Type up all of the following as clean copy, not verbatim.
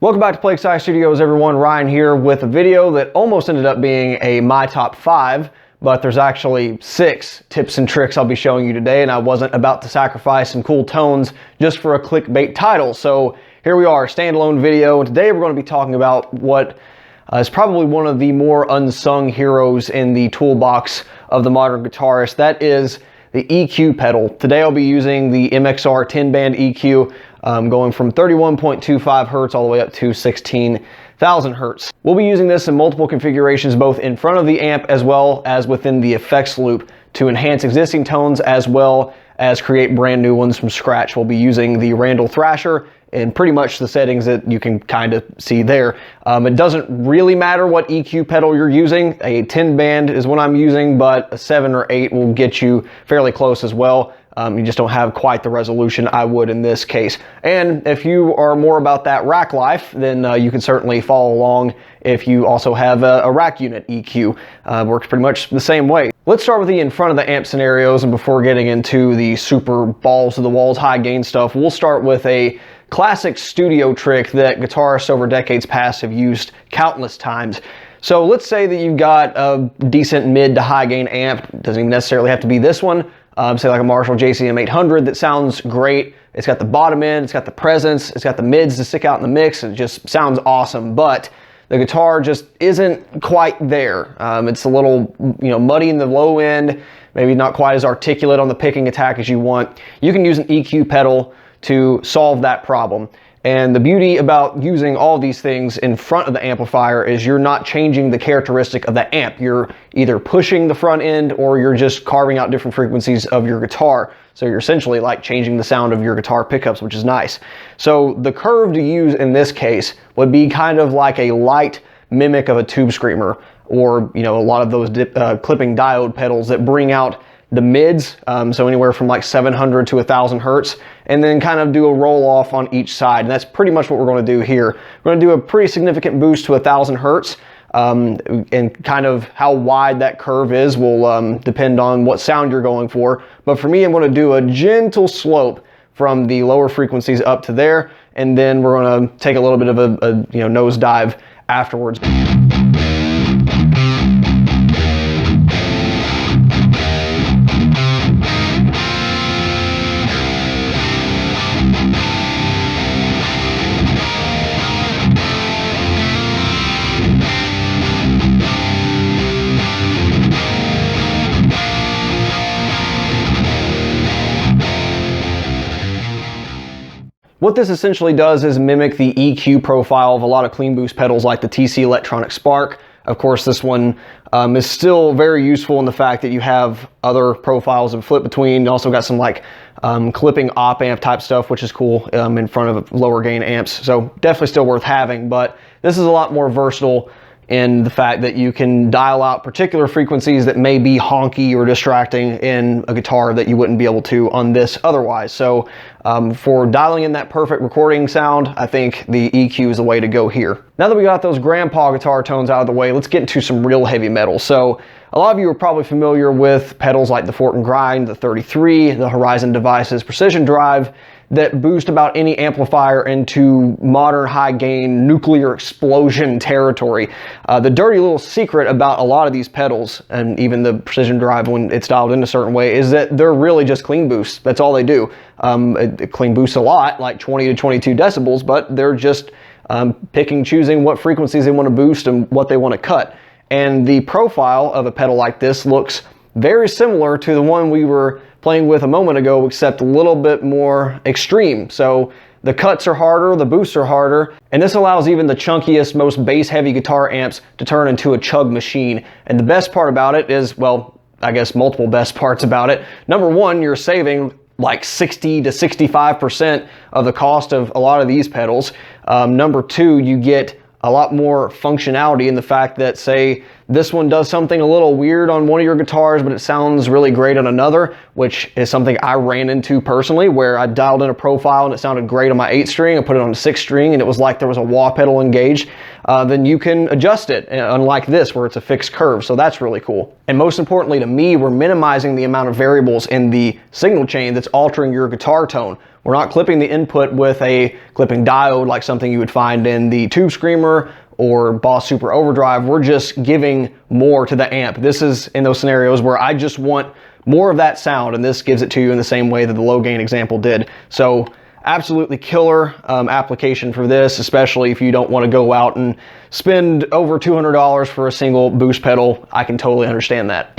Welcome back to Plague Scythe Studios, everyone. Ryan here with a video that almost ended up being a my top 5, but there's actually 6 tips and tricks I'll be showing you today, and I wasn't about to sacrifice some cool tones just for a clickbait title. So here we are, standalone video, and today we're going to be talking about what is probably one of the more unsung heroes in the toolbox of the modern guitarist. That is the EQ pedal. Today I'll be using the MXR 10-band EQ, going from 31.25 hertz all the way up to 16,000 hertz. We'll be using this in multiple configurations, both in front of the amp as well as within the effects loop, to enhance existing tones as well as create brand new ones from scratch. We'll be using the Randall Thrasher in pretty much the settings that you can kind of see there. It doesn't really matter what EQ pedal you're using. A 10-band is what I'm using, but a 7 or 8 will get you fairly close as well. You just don't have quite the resolution I would in this case. And if you are more about that rack life, then you can certainly follow along if you also have a rack unit EQ. Works pretty much the same way. Let's start with the in front of the amp scenarios, and before getting into the super balls to the walls high gain stuff, we'll start with a classic studio trick that guitarists over decades past have used countless times. So let's say that you've got a decent mid to high gain amp. It doesn't even necessarily have to be this one. Say like a Marshall JCM 800 that sounds great. It's got the bottom end, it's got the presence, it's got the mids to stick out in the mix. It just sounds awesome, but the guitar just isn't quite there. It's a little, muddy in the low end, maybe not quite as articulate on the picking attack as you want. You can use an EQ pedal to solve that problem. And the beauty about using all these things in front of the amplifier is you're not changing the characteristic of the amp. You're either pushing the front end or you're just carving out different frequencies of your guitar. So you're essentially like changing the sound of your guitar pickups, which is nice. So the curve to use in this case would be kind of like a light mimic of a tube screamer, or a lot of those clipping diode pedals that bring out the mids, so anywhere from like 700 to 1000 hertz, and then kind of do a roll off on each side. And that's pretty much what we're going to do here. We're going to do a pretty significant boost to 1000 hertz, and kind of how wide that curve is will depend on what sound you're going for. But for me, I'm going to do a gentle slope from the lower frequencies up to there, and then we're going to take a little bit of a nosedive afterwards. What this essentially does is mimic the EQ profile of a lot of clean boost pedals like the TC Electronic Spark. Of course, this one is still very useful in the fact that you have other profiles to flip between. You also got some like clipping op amp type stuff, which is cool in front of lower gain amps. So definitely still worth having, but this is a lot more versatile in the fact that you can dial out particular frequencies that may be honky or distracting in a guitar that you wouldn't be able to on this otherwise. So for dialing in that perfect recording sound, I think the EQ is the way to go here. Now that we got those grandpa guitar tones out of the way, let's get into some real heavy metal. So a lot of you are probably familiar with pedals like the Fort and Grind, the 33, the Horizon Devices Precision Drive, that boost about any amplifier into modern high gain nuclear explosion territory. The dirty little secret about a lot of these pedals, and even the Precision Drive when it's dialed in a certain way, is that they're really just clean boosts. That's all they do. It clean boosts a lot, like 20 to 22 decibels, but they're just choosing what frequencies they want to boost and what they want to cut. And the profile of a pedal like this looks very similar to the one we were playing with a moment ago, except a little bit more extreme. So the cuts are harder, the boosts are harder, and this allows even the chunkiest, most bass-heavy guitar amps to turn into a chug machine. And the best part about it is, well, I guess multiple best parts about it. Number one, you're saving like 60 to 65% of the cost of a lot of these pedals. Number two, you get a lot more functionality in the fact that, say, This one does something a little weird on one of your guitars, but it sounds really great on another, which is something I ran into personally, where I dialed in a profile and it sounded great on my 8 string. I put it on a 6 string and it was like there was a wah pedal engaged. Then you can adjust it, unlike this where it's a fixed curve. So that's really cool. And most importantly to me, we're minimizing the amount of variables in the signal chain that's altering your guitar tone. We're not clipping the input with a clipping diode like something you would find in the Tube Screamer or Boss Super Overdrive. We're just giving more to the amp. This is in those scenarios where I just want more of that sound, and this gives it to you in the same way that the low gain example did. So absolutely killer application for this, especially if you don't want to go out and spend over $200 for a single boost pedal. I can totally understand that.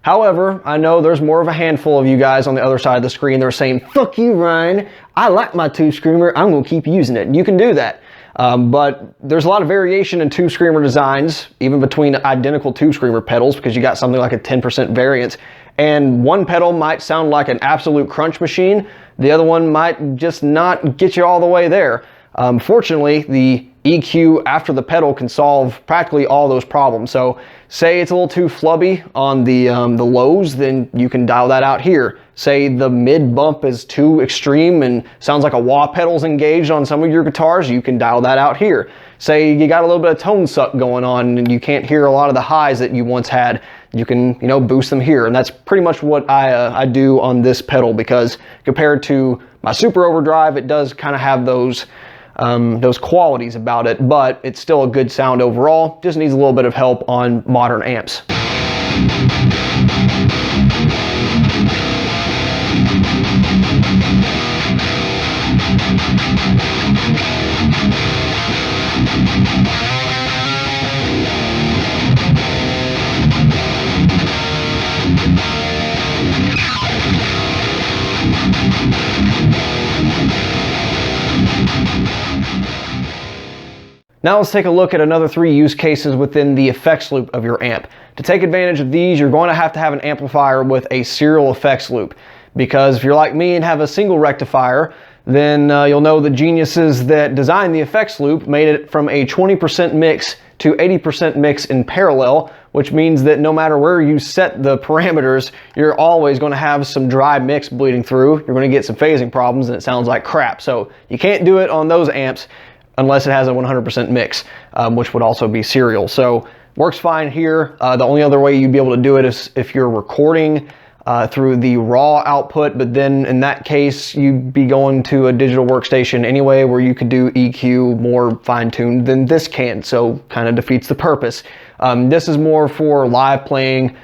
However, I know there's more of a handful of you guys on the other side of the screen that are saying, fuck you, Ryan, I like my Tube Screamer, I'm gonna keep using it. You can do that. But there's a lot of variation in Tube Screamer designs, even between identical Tube Screamer pedals, because you got something like a 10% variance. And one pedal might sound like an absolute crunch machine. The other one might just not get you all the way there. Fortunately, the EQ after the pedal can solve practically all those problems. So say it's a little too flubby on the lows, then you can dial that out here. Say the mid bump is too extreme and sounds like a wah pedal's engaged on some of your guitars, you can dial that out here. Say you got a little bit of tone suck going on and you can't hear a lot of the highs that you once had, you can, you know, boost them here. And that's pretty much what I do on this pedal, because compared to my Super Overdrive, it does kind of have those qualities about it, but it's still a good sound overall. Just needs a little bit of help on modern amps. Now let's take a look at another 3 use cases within the effects loop of your amp. To take advantage of these, you're going to have an amplifier with a serial effects loop, because if you're like me and have a single rectifier, then you'll know the geniuses that designed the effects loop made it from a 20% mix to 80% mix in parallel, which means that no matter where you set the parameters, you're always going to have some dry mix bleeding through. You're going to get some phasing problems and it sounds like crap. So you can't do it on those amps unless it has a 100% mix, which would also be serial. So works fine here. The only other way you'd be able to do it is if you're recording through the raw output, but then in that case, you'd be going to a digital workstation anyway, where you could do EQ more fine-tuned than this can, so kind of defeats the purpose. This is more for live playing,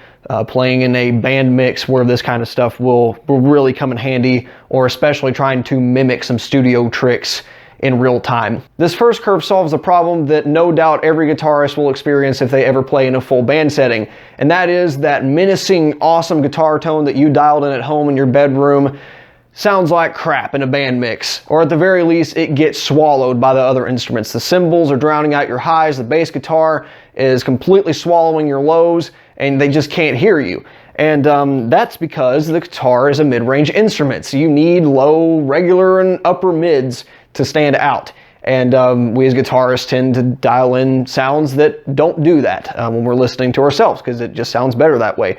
playing in a band mix where this kind of stuff will really come in handy, or especially trying to mimic some studio tricks in real time. This first curve solves a problem that no doubt every guitarist will experience if they ever play in a full band setting, and that is that menacing, awesome guitar tone that you dialed in at home in your bedroom sounds like crap in a band mix, or at the very least it gets swallowed by the other instruments. The cymbals are drowning out your highs, the bass guitar is completely swallowing your lows, and they just can't hear you. And that's because the guitar is a mid-range instrument, so you need low, regular, and upper mids to stand out. And we as guitarists tend to dial in sounds that don't do that when we're listening to ourselves, because it just sounds better that way.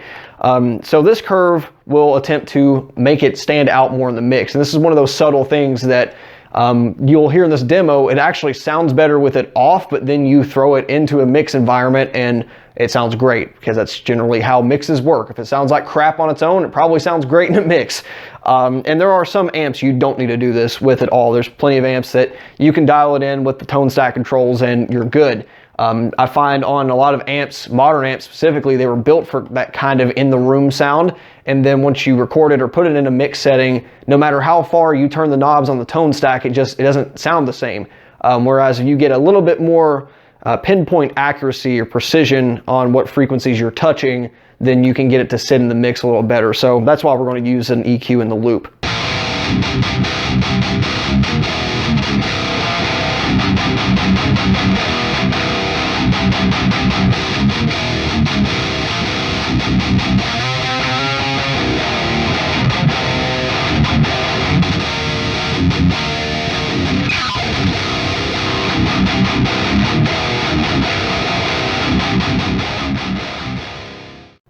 So this curve will attempt to make it stand out more in the mix. And this is one of those subtle things that you'll hear in this demo. It actually sounds better with it off, but then you throw it into a mix environment and it sounds great, because that's generally how mixes work. If it sounds like crap on its own, it probably sounds great in a mix. And there are some amps you don't need to do this with at all. There's plenty of amps that you can dial it in with the tone stack controls and you're good. I find on a lot of amps, modern amps specifically, they were built for that kind of in the room sound. And then once you record it or put it in a mix setting, no matter how far you turn the knobs on the tone stack, it doesn't sound the same. Whereas if you get a little bit more pinpoint accuracy or precision on what frequencies you're touching, then you can get it to sit in the mix a little better. So that's why we're going to use an EQ in the loop.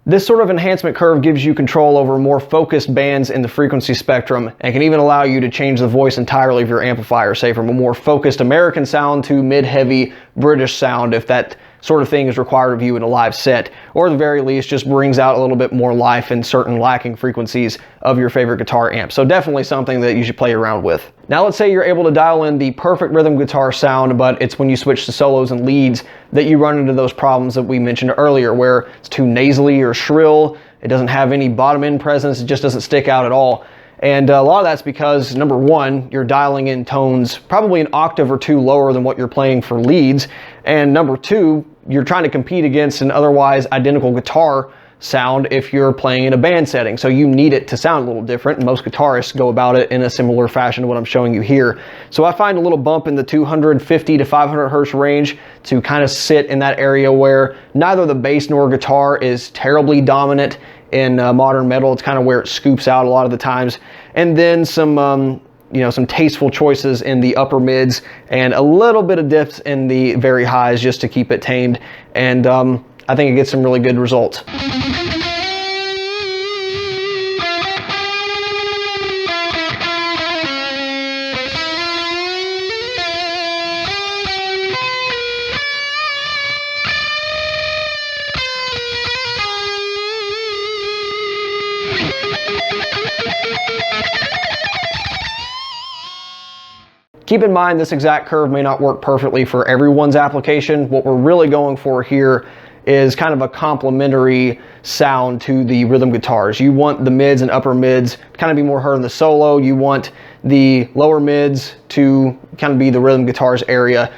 This sort of enhancement curve gives you control over more focused bands in the frequency spectrum and can even allow you to change the voice entirely of your amplifier, say from a more focused American sound to mid-heavy British sound, if that sort of thing is required of you in a live set, or at the very least just brings out a little bit more life in certain lacking frequencies of your favorite guitar amp. So definitely something that you should play around with. Now let's say you're able to dial in the perfect rhythm guitar sound, but it's when you switch to solos and leads that you run into those problems that we mentioned earlier, where it's too nasally or shrill, it doesn't have any bottom end presence, it just doesn't stick out at all. And a lot of that's because, number one, you're dialing in tones probably an octave or two lower than what you're playing for leads, and number two, you're trying to compete against an otherwise identical guitar sound if you're playing in a band setting. So you need it to sound a little different, and most guitarists go about it in a similar fashion to what I'm showing you here. So I find a little bump in the 250 to 500 hertz range to kind of sit in that area where neither the bass nor guitar is terribly dominant in modern metal. It's kind of where it scoops out a lot of the times. And then some some tasteful choices in the upper mids and a little bit of dips in the very highs just to keep it tamed. And I think it gets some really good results. Keep in mind, this exact curve may not work perfectly for everyone's application. What we're really going for here is kind of a complementary sound to the rhythm guitars. You want the mids and upper mids to kind of be more heard in the solo. You want the lower mids to kind of be the rhythm guitars area.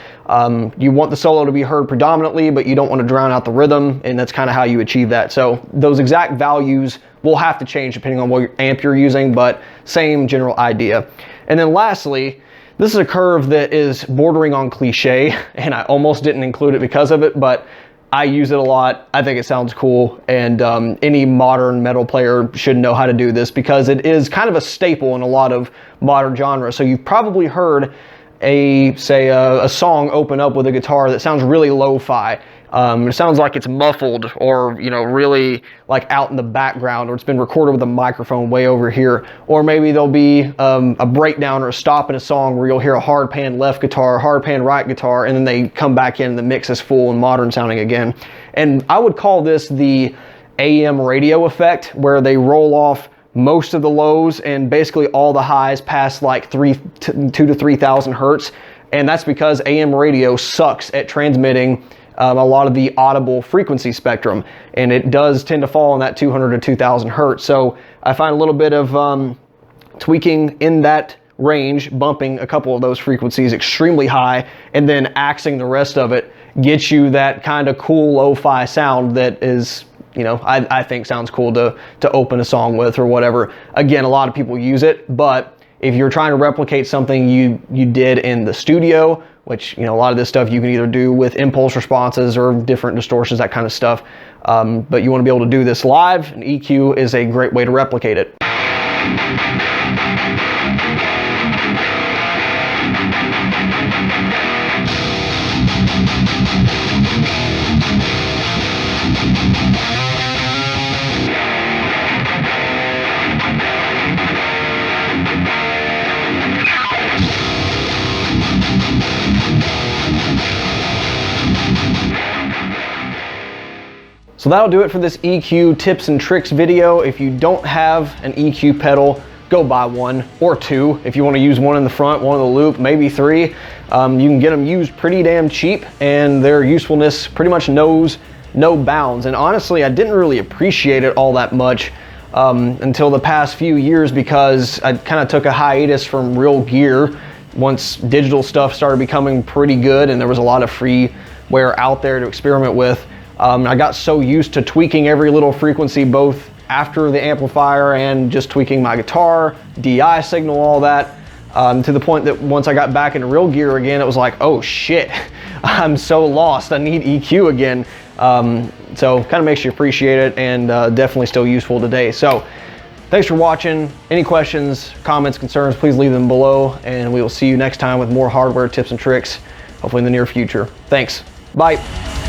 You want the solo to be heard predominantly, but you don't want to drown out the rhythm, and that's kind of how you achieve that. So those exact values will have to change depending on what amp you're using, but same general idea. And then lastly, this is a curve that is bordering on cliche, and I almost didn't include it because of it, but I use it a lot. I think it sounds cool, and any modern metal player should know how to do this because it is kind of a staple in a lot of modern genres. So you've probably heard a song open up with a guitar that sounds really lo-fi. It sounds like it's muffled or, really like out in the background, or it's been recorded with a microphone way over here. Or maybe there'll be a breakdown or a stop in a song where you'll hear a hard pan left guitar, hard pan right guitar, and then they come back in and the mix is full and modern sounding again. And I would call this the AM radio effect, where they roll off most of the lows and basically all the highs past like 2,000 to 3,000 hertz. And that's because AM radio sucks at transmitting a lot of the audible frequency spectrum, and it does tend to fall in that 200 to 2,000 hertz. So I find a little bit of tweaking in that range, bumping a couple of those frequencies extremely high, and then axing the rest of it gets you that kind of cool lo-fi sound that is, I think sounds cool to open a song with or whatever. Again, a lot of people use it, but if you're trying to replicate something you did in the studio, which, a lot of this stuff you can either do with impulse responses or different distortions, that kind of stuff. But you want to be able to do this live, and EQ is a great way to replicate it. So that'll do it for this EQ tips and tricks video. If you don't have an EQ pedal, go buy one or two. If you want to use one in the front, one in the loop, maybe three. You can get them used pretty damn cheap, and their usefulness pretty much knows no bounds. And honestly, I didn't really appreciate it all that much until the past few years, because I kind of took a hiatus from real gear once digital stuff started becoming pretty good and there was a lot of free everywhere out there to experiment with. I got so used to tweaking every little frequency, both after the amplifier and just tweaking my guitar, DI signal, all that, to the point that once I got back into real gear again, it was like, oh shit, I'm so lost, I need EQ again. So kind of makes you appreciate it, and definitely still useful today. So thanks for watching. Any questions, comments, concerns, please leave them below, and we will see you next time with more hardware tips and tricks, hopefully in the near future. Thanks. Bye.